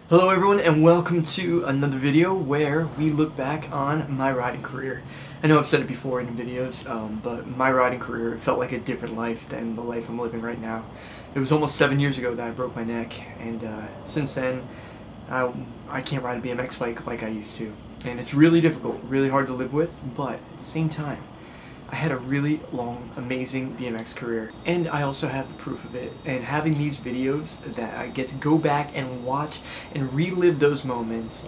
Hello everyone and welcome to another video where we look back on my riding career. I know I've said it before in videos, but my riding career felt like a different life than the life I'm living right now. It was almost 7 years ago that I broke my neck, and since then I can't ride a BMX bike like I used to. And it's really difficult, really hard to live with, but at the same time, I had a really long, amazing BMX career, and I also have the proof of it. And having these videos that I get to go back and watch and relive those moments,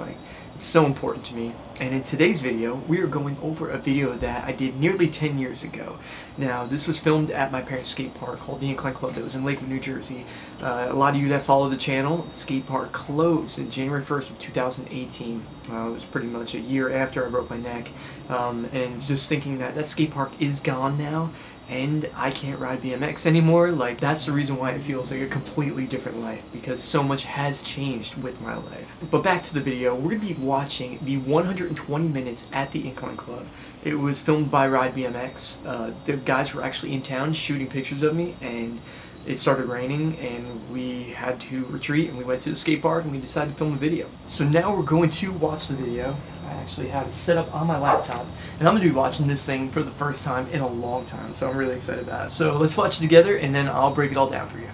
it's so important to me. And in today's video, we are going over a video that I did nearly 10 years ago. Now, this was filmed at my parents' skate park called the Incline that was in Lakewood, New Jersey. A lot of you that follow the channel, the skate park closed in January 1st of 2018. It was pretty much a year after I broke my neck. And just thinking that skate park is gone now, and I can't ride BMX anymore, that's the reason why it feels like a completely different life, because so much has changed with my life. But back to the video, we're going to be watching the 120 minutes at the Incline Club. It was filmed by Ride BMX. The guys were actually in town shooting pictures of me, and it started raining and we had to retreat, and we went to the skate park and we decided to film a video. So now we're going to watch the video. I actually have it set up on my laptop, and I'm going to be watching this thing for the first time in a long time, so I'm really excited about it. So let's watch it together and then I'll break it all down for you.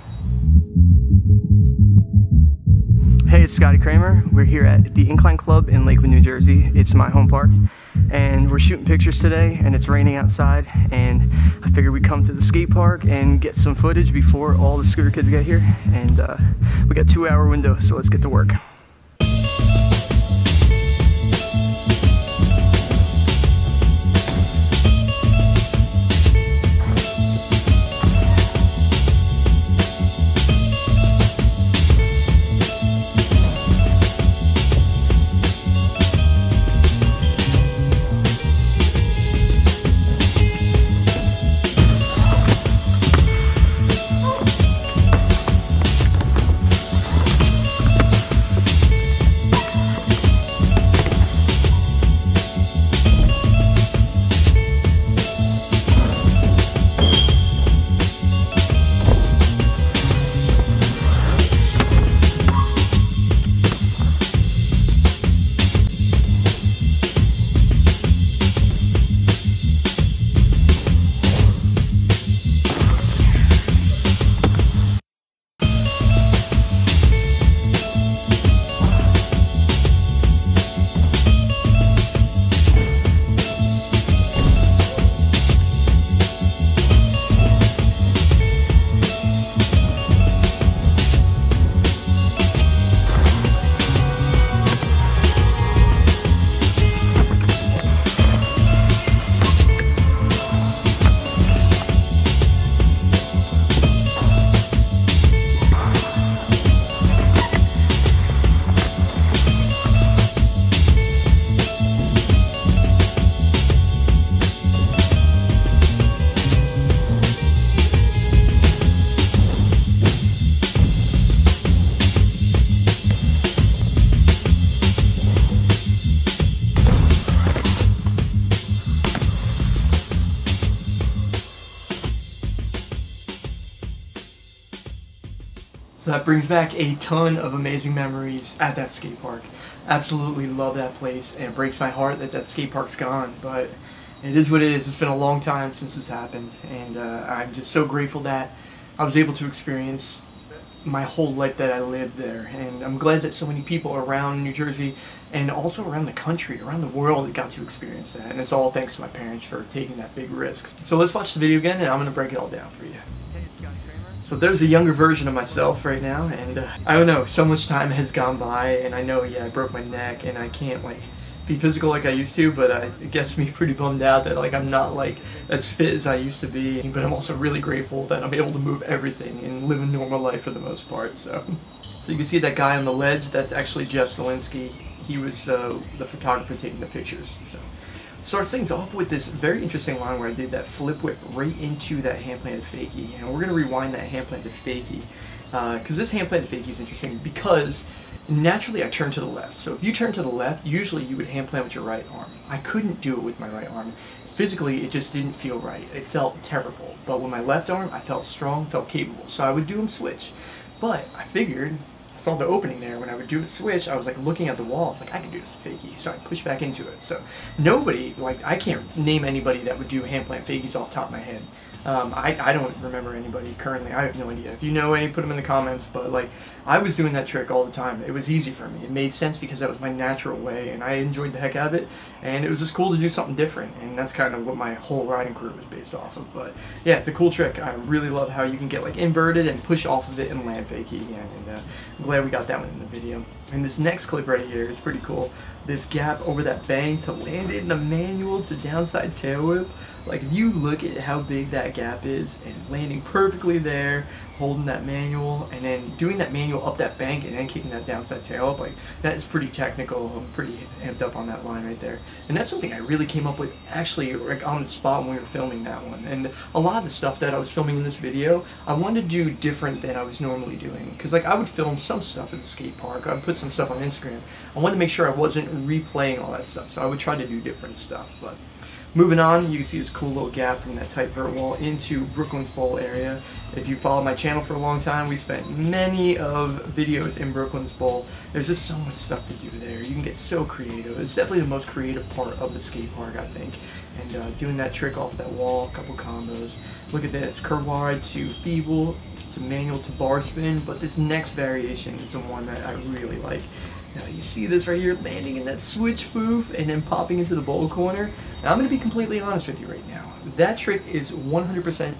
Hey, it's Scotty Cranmer. We're here at the Incline Club in Lakewood, New Jersey. It's my home park, and we're shooting pictures today, and it's raining outside, and I figured we'd come to the skate park and get some footage before all the scooter kids get here. And we got a 2-hour window, so let's get to work. So that brings back a ton of amazing memories at that skate park. Absolutely love that place, and it breaks my heart that skate park's gone, but it is what it is. It's been a long time since this happened, and I'm just so grateful that I was able to experience my whole life that I lived there. And I'm glad that so many people around New Jersey and also around the country, around the world, got to experience that. And it's all thanks to my parents for taking that big risk. So let's watch the video again, and I'm going to break it all down for you. So there's a younger version of myself right now, and I don't know, so much time has gone by, and I know, yeah, I broke my neck, and I can't, be physical like I used to, but it gets me pretty bummed out that, I'm not, as fit as I used to be. But I'm also really grateful that I'm able to move everything and live a normal life for the most part, so you can see that guy on the ledge, that's actually Jeff Zielinski. He was the photographer taking the pictures, so. Starts things off with this very interesting line where I did that flip whip right into that hand planted fakie, and we're going to rewind that hand planted fakie, because this hand planted fakie is interesting because naturally I turn to the left. So if you turn to the left, usually you would hand plant with your right arm. I couldn't do it with my right arm. Physically, it just didn't feel right. It felt terrible. But with my left arm, I felt strong, felt capable. So I would do them switch. But I figured saw the opening there. When I would do a switch, I was like looking at the wall. I was like, I can do this fakie, so I pushed back into it. So nobody, like, I can't name anybody that would do hand plant fakies off the top of my head. I don't remember anybody currently. I have no idea. If you know any, put them in the comments. But like, I was doing that trick all the time. It was easy for me. It made sense because that was my natural way, and I enjoyed the heck out of it. And it was just cool to do something different. And that's kind of what my whole riding career was based off of. But yeah, it's a cool trick. I really love how you can get like inverted and push off of it and land fakie again. And I'm glad we got that one in the video. And this next clip right here is pretty cool. This gap over that bank to land it in the manual to downside tail whip. Like, if you look at how big that gap is and landing perfectly there, holding that manual, and then doing that manual up that bank and then kicking that downside tail up, like, that is pretty technical. I'm pretty amped up on that line right there. And that's something I really came up with actually like on the spot when we were filming that one. And a lot of the stuff that I was filming in this video, I wanted to do different than I was normally doing. Because like, I would film some stuff at the skate park, I would put some stuff on Instagram. I wanted to make sure I wasn't replaying all that stuff, so I would try to do different stuff. But moving on, you can see this cool little gap from that tight vert wall into Brooklyn's Bowl area. If you follow my channel for a long time, we spent many of videos in Brooklyn's Bowl. There's just so much stuff to do there. You can get so creative. It's definitely the most creative part of the skate park, I think. And doing that trick off that wall, a couple combos. Look at this, curve wide to feeble, to manual to bar spin, but this next variation is the one that I really like. Now you see this right here, landing in that switch foof and then popping into the bowl corner. Now I'm going to be completely honest with you right now. That trick is 100%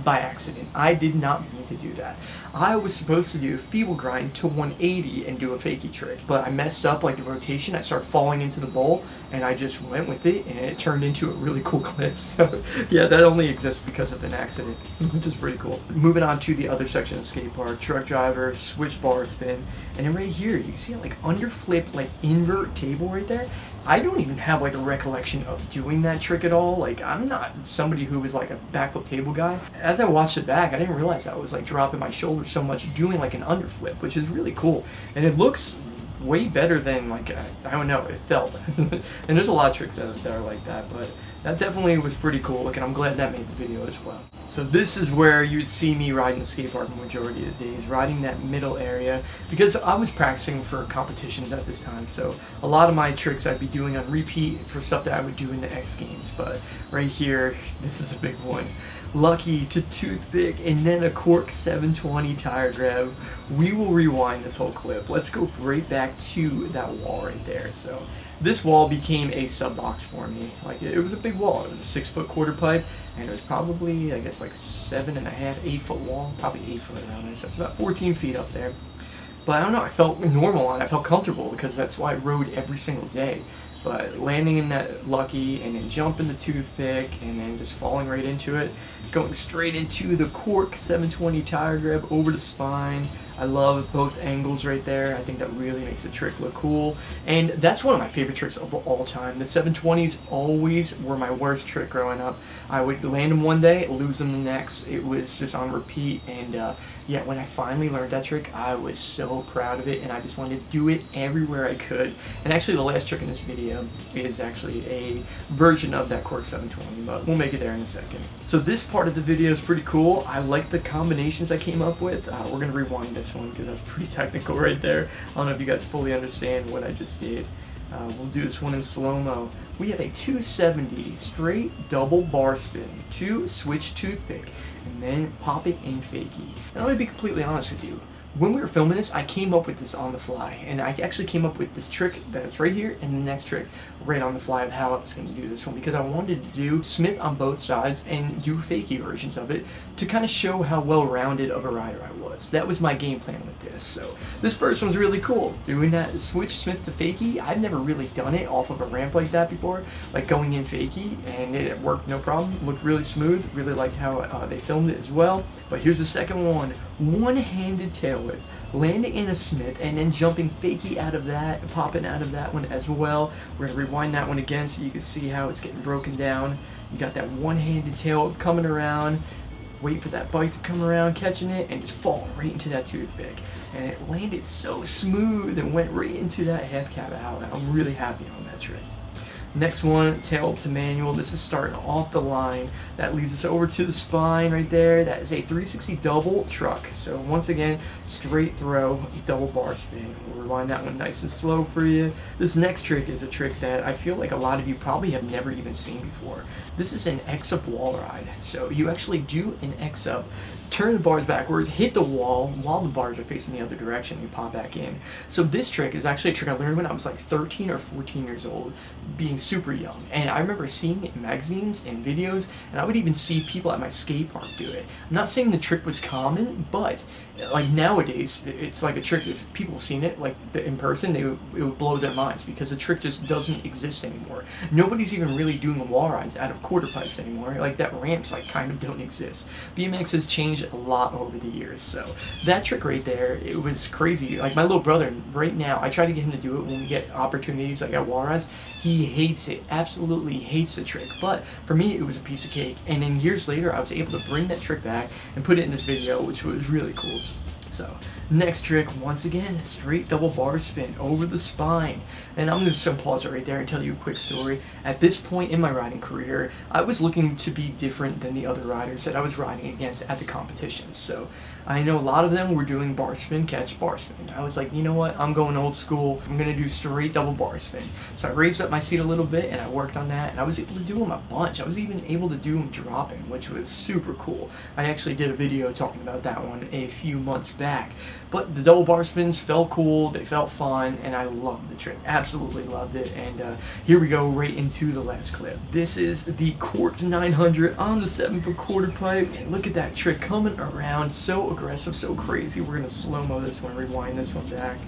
by accident. I did not mean to do that. I was supposed to do a feeble grind to 180 and do a fakie trick, but I messed up like the rotation. I started falling into the bowl and I just went with it and it turned into a really cool clip. So yeah, that only exists because of an accident, which is pretty cool. Moving on to the other section of the skate park, truck driver, switch bar spin, and then right here you can see like under flip, like invert table right there. I don't even have like a recollection of doing that trick at all. Like, I'm not somebody who was like a backflip table guy. As I watched it back, I didn't realize I was like dropping my shoulder so much doing like an underflip, which is really cool. And it looks way better than like, I don't know, it felt. And there's a lot of tricks that are like that, but that definitely was pretty cool. Like, and I'm glad that made the video as well. So this is where you'd see me riding the skate park the majority of the days, riding that middle area, because I was practicing for competitions at this time. So a lot of my tricks I'd be doing on repeat for stuff that I would do in the X Games. But right here, this is a big one. Lucky to toothpick and then a cork 720 tire grab. We will rewind this whole clip. Let's go right back to that wall right there. So this wall became a sub box for me. Like, it was a big wall. It was a 6 foot quarter pipe, and it was probably, I guess, like 7.5, 8 foot wall, probably 8 foot around there. So it's about 14 feet up there. But I don't know, I felt normal on it. I felt comfortable because that's why I rode every single day. But landing in that Lucky and then jumping the toothpick and then just falling right into it, going straight into the cork 720 tire grab over the spine. I love both angles right there. I think that really makes the trick look cool. And that's one of my favorite tricks of all time. The 720s always were my worst trick growing up. I would land them one day, lose them the next. It was just on repeat. And yeah, when I finally learned that trick, I was so proud of it. And I just wanted to do it everywhere I could. And actually the last trick in this video is actually a version of that cork 720, but we'll make it there in a second. So this part of the video is pretty cool. I like the combinations I came up with. We're going to rewind this one because that's pretty technical right there. I don't know if you guys fully understand what I just did. We'll do this one in slow-mo. We have a 270 straight double bar spin, 2 switch toothpick, and then pop it in fakie. And I'm going to be completely honest with you. When we were filming this, I came up with this on the fly, and I actually came up with this trick that's right here and the next trick right on the fly of how I was going to do this one, because I wanted to do Smith on both sides and do fakie versions of it to kind of show how well-rounded of a rider I was. That was my game plan with this. So this first one's really cool. Doing that switch Smith to fakie, I've never really done it off of a ramp like that before, like going in fakie, and it worked no problem. It looked really smooth. Really liked how they filmed it as well. But here's the second one. One-handed tail whip, landing in a Smith and then jumping fakie out of that, popping out of that one as well. We're going to rewind that one again so you can see how it's getting broken down. You got that one-handed tail whip coming around, wait for that bike to come around, catching it, and just fall right into that toothpick. And it landed so smooth and went right into that half cab out. I'm really happy on that trick. Next one, tail to manual. This is starting off the line. That leads us over to the spine right there. That is a 360 double truck. So once again, straight throw, double bar spin. We'll rewind that one nice and slow for you. This next trick is a trick that I feel like a lot of you probably have never even seen before. This is an X-up wall ride. So you actually do an X-up, turn the bars backwards, hit the wall while the bars are facing the other direction, you pop back in. So this trick is actually a trick I learned when I was like 13 or 14 years old, being super young. And I remember seeing it in magazines and videos, and I would even see people at my skate park do it. I'm not saying the trick was common, but like nowadays, it's like a trick. If people have seen it like in person, it would blow their minds, because the trick just doesn't exist anymore. Nobody's even really doing wall rides out of quarter pipes anymore. Like that ramps like kind of don't exist. BMX has changed a lot over the years. So that trick right there, it was crazy. Like my little brother right now, I try to get him to do it when we get opportunities like at wall rides. He hates it, absolutely hates the trick. But for me, it was a piece of cake. And then years later, I was able to bring that trick back and put it in this video, which was really cool. So next trick, once again, straight double bar spin over the spine. And I'm just going to pause it right there and tell you a quick story. At this point in my riding career, I was looking to be different than the other riders that I was riding against at the competitions. So I know a lot of them were doing bar spin, catch, bar spin. I was like, you know what, I'm going old school. I'm going to do straight double bar spin. So I raised up my seat a little bit and I worked on that, and I was able to do them a bunch. I was even able to do them dropping, which was super cool. I actually did a video talking about that one a few months back. But the double bar spins felt cool, they felt fun, and I loved the trick. Absolutely loved it. And here we go right into the last clip. This is the corked 900 on the 7-foot quarter pipe, and look at that trick coming around, so aggressive, so crazy. We're gonna slow-mo this one, rewind this one back.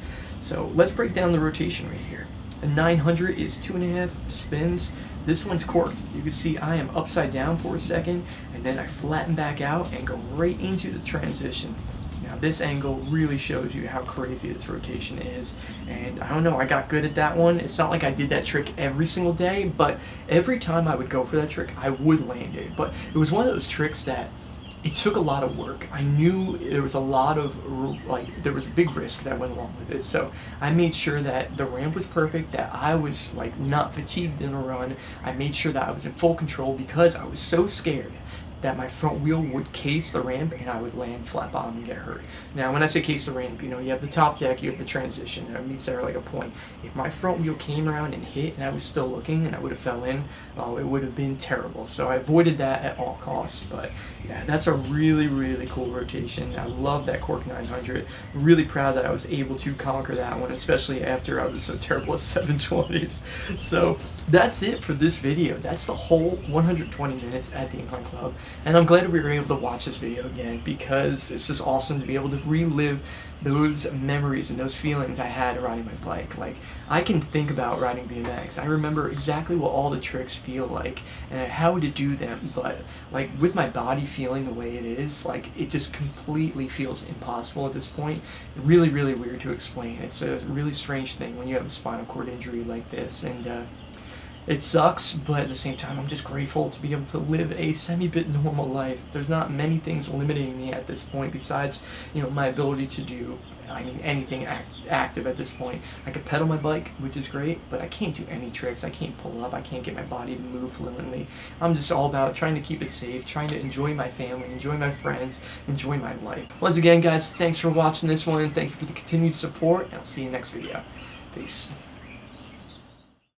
So let's break down the rotation right here. A 900 is 2.5 spins. This one's corked. You can see I am upside down for a second, and then I flatten back out and go right into the transition. Now this angle really shows you how crazy this rotation is, and I don't know, I got good at that one. It's not like I did that trick every single day, but every time I would go for that trick, I would land it. But it was one of those tricks that it took a lot of work. I knew there was a lot of, there was a big risk that went along with it. So I made sure that the ramp was perfect, that I was like not fatigued in a run. I made sure that I was in full control, because I was so scared that my front wheel would case the ramp and I would land flat bottom and get hurt. Now, when I say case the ramp, you know, you have the top deck, you have the transition, that meets there like a point. If my front wheel came around and hit and I was still looking and I would have fell in, it would have been terrible. So I avoided that at all costs. But yeah, that's a really, really cool rotation. I love that cork 900. Really proud that I was able to conquer that one, especially after I was so terrible at 720s. So that's it for this video. That's the whole 120 minutes at the Incline Club. And I'm glad we were able to watch this video again, because it's just awesome to be able to relive those memories and those feelings I had riding my bike. Like, I can think about riding BMX. I remember exactly what all the tricks feel like and how to do them, but like with my body feeling the way it is, like it just completely feels impossible at this point. Really, really weird to explain. It's a really strange thing when you have a spinal cord injury like this, and it sucks, but at the same time, I'm just grateful to be able to live a semi-bit normal life. There's not many things limiting me at this point besides, you know, my ability to do, I mean, anything active at this point. I could pedal my bike, which is great, but I can't do any tricks. I can't pull up. I can't get my body to move fluently. I'm just all about trying to keep it safe, trying to enjoy my family, enjoy my friends, enjoy my life. Once again, guys, thanks for watching this one. Thank you for the continued support, and I'll see you next video. Peace.